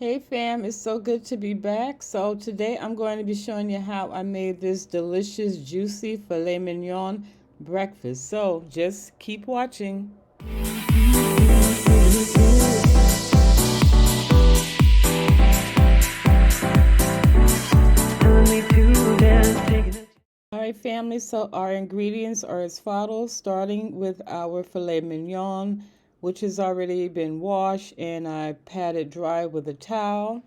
Hey fam, it's so good to be back. So today I'm going to be showing you how I made this delicious juicy filet mignon breakfast. So just keep watching. All right family, so our ingredients are as follows, starting with our filet mignon, which has already been washed and I patted dry with a towel.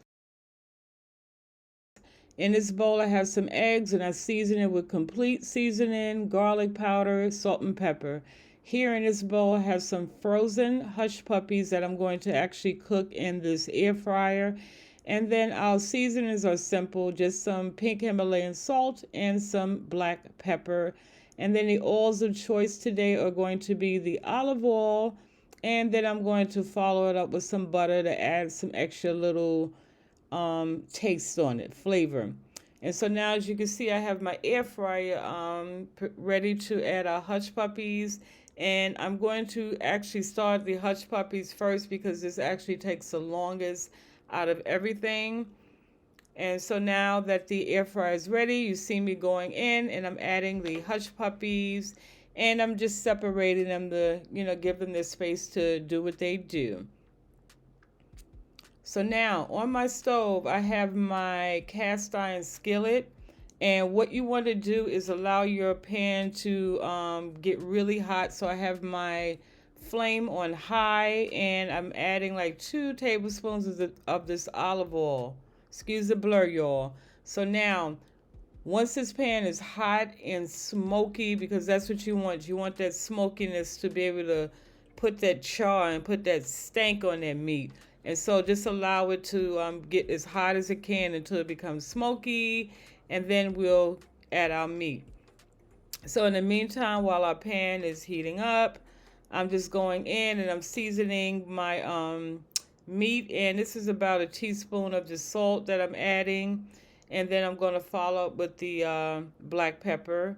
In this bowl, I have some eggs and I season it with complete seasoning, garlic powder, salt, and pepper. Here in this bowl, I have some frozen hush puppies that I'm going to actually cook in this air fryer. And then our seasonings are simple, just some pink Himalayan salt and some black pepper. And then the oils of choice today are going to be the olive oil. And then I'm going to follow it up with some butter to add some extra little taste on it, flavor. And so now, as you can see, I have my air fryer ready to add our hush puppies. And I'm going to actually start the hush puppies first because this actually takes the longest out of everything. And so now that the air fryer is ready, you see me going in and I'm adding the hush puppies and I'm just separating them to, give them the space to do what they do. So now on my stove, I have my cast iron skillet. And what you want to do is allow your pan to get really hot. So I have my flame on high and I'm adding like 2 tablespoons of this olive oil. Excuse the blur, y'all. So now, once this pan is hot and smoky, because that's what you want that smokiness to be able to put that char and put that stank on that meat. And so just allow it to get as hot as it can until it becomes smoky, and then we'll add our meat. So in the meantime, while our pan is heating up, I'm just going in and I'm seasoning my meat. And this is about a teaspoon of the salt that I'm adding. And then I'm going to follow up with the black pepper.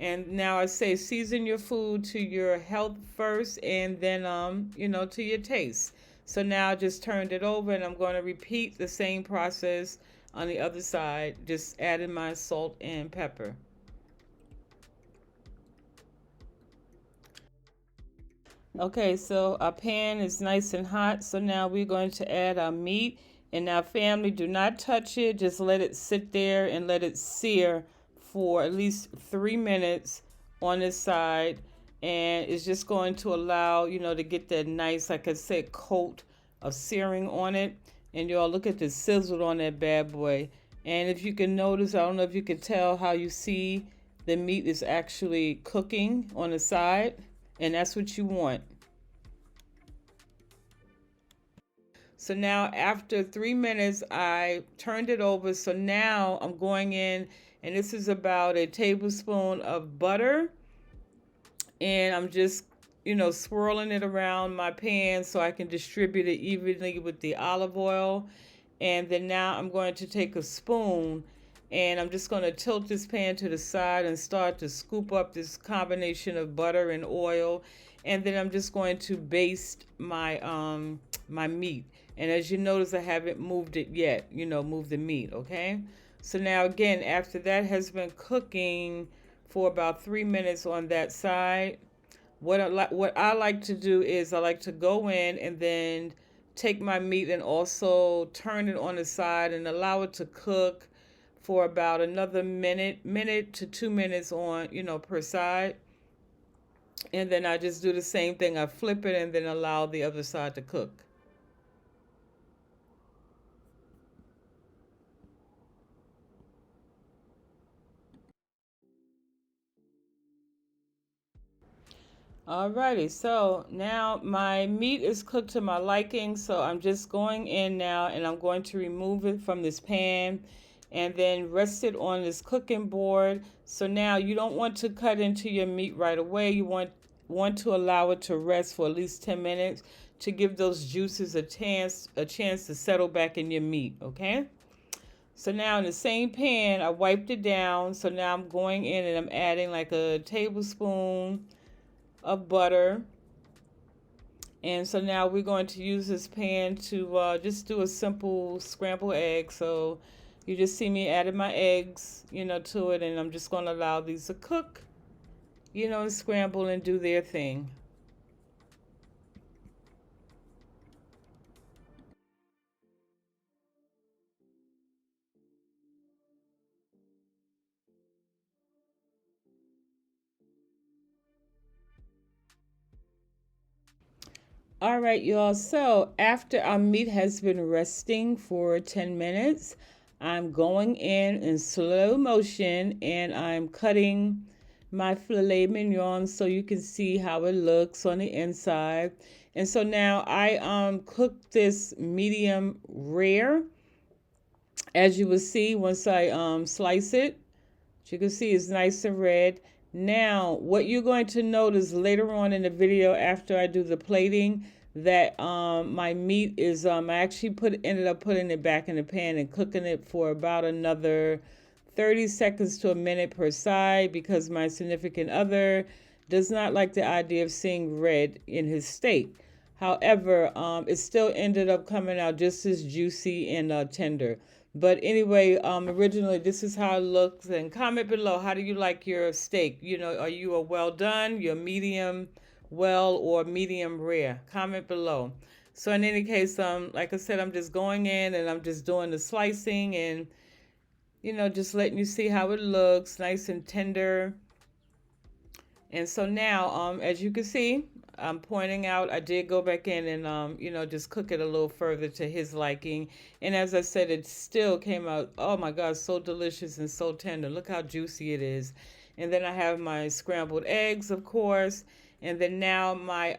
And now I say season your food to your health first and then, to your taste. So now I just turned it over and I'm going to repeat the same process on the other side, just adding my salt and pepper. Okay, so our pan is nice and hot. So now we're going to add our meat. And now family, do not touch it. Just let it sit there and let it sear for at least 3 minutes on this side. And it's just going to allow, to get that nice, like I said, coat of searing on it. And y'all look at the sizzle on that bad boy. And if you can notice, I don't know if you can tell how you see the meat is actually cooking on the side. And that's what you want. So now after 3 minutes, I turned it over. So now I'm going in, and this is about a tablespoon of butter. And I'm just, swirling it around my pan so I can distribute it evenly with the olive oil. And then now I'm going to take a spoon and I'm just going to tilt this pan to the side and start to scoop up this combination of butter and oil. And then I'm just going to baste my my meat. And as you notice, I haven't moved it yet, move the meat, okay? So now again, after that has been cooking for about 3 minutes on that side, what I like to do is I like to go in and then take my meat and also turn it on the side and allow it to cook for about another minute to 2 minutes on, per side. And then I just do the same thing. I flip it and then allow the other side to cook. Alrighty, so now my meat is cooked to my liking, so I'm just going in now and I'm going to remove it from this pan and then rest it on this cooking board. So now you don't want to cut into your meat right away. You want to allow it to rest for at least 10 minutes to give those juices a chance to settle back in your meat, okay? So now in the same pan, I wiped it down. So now I'm going in and I'm adding like a tablespoon of butter, And so now we're going to use this pan to just do a simple scrambled egg. So you just see me adding my eggs, to it, and I'm just going to allow these to cook, and scramble and do their thing. All right, y'all. So after our meat has been resting for 10 minutes, I'm going in slow motion and I'm cutting my filet mignon so you can see how it looks on the inside. And so now I cooked this medium rare, as you will see once I slice it. As you can see, it's nice and red. Now, what you're going to notice later on in the video after I do the plating, that my meat is, I actually ended up putting it back in the pan and cooking it for about another 30 seconds to a minute per side, because my significant other does not like the idea of seeing red in his steak. However, it still ended up coming out just as juicy and tender. But anyway, originally this is how it looks. And comment below, how do you like your steak? Are you a well done, you're medium well, or medium rare? Comment below. So in any case, like I said, I'm just going in and I'm just doing the slicing and, just letting you see how it looks, nice and tender. And so now, as you can see, I'm pointing out, I did go back in and, just cook it a little further to his liking. And as I said, it still came out, oh my God, so delicious and so tender. Look how juicy it is. And then I have my scrambled eggs, of course. And then now my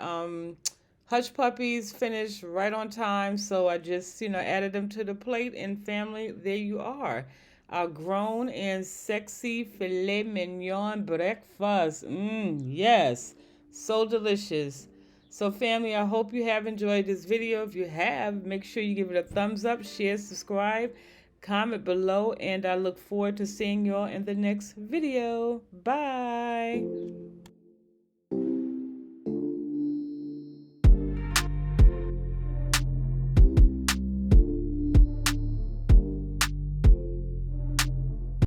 hush puppies finished right on time. So I just, added them to the plate, and family, there you are. Our grown and sexy filet mignon breakfast. Yes, so delicious. So family, I hope you have enjoyed this video. If you have, make sure you give it a thumbs up, share, subscribe, comment below, and I look forward to seeing y'all in the next video. Bye.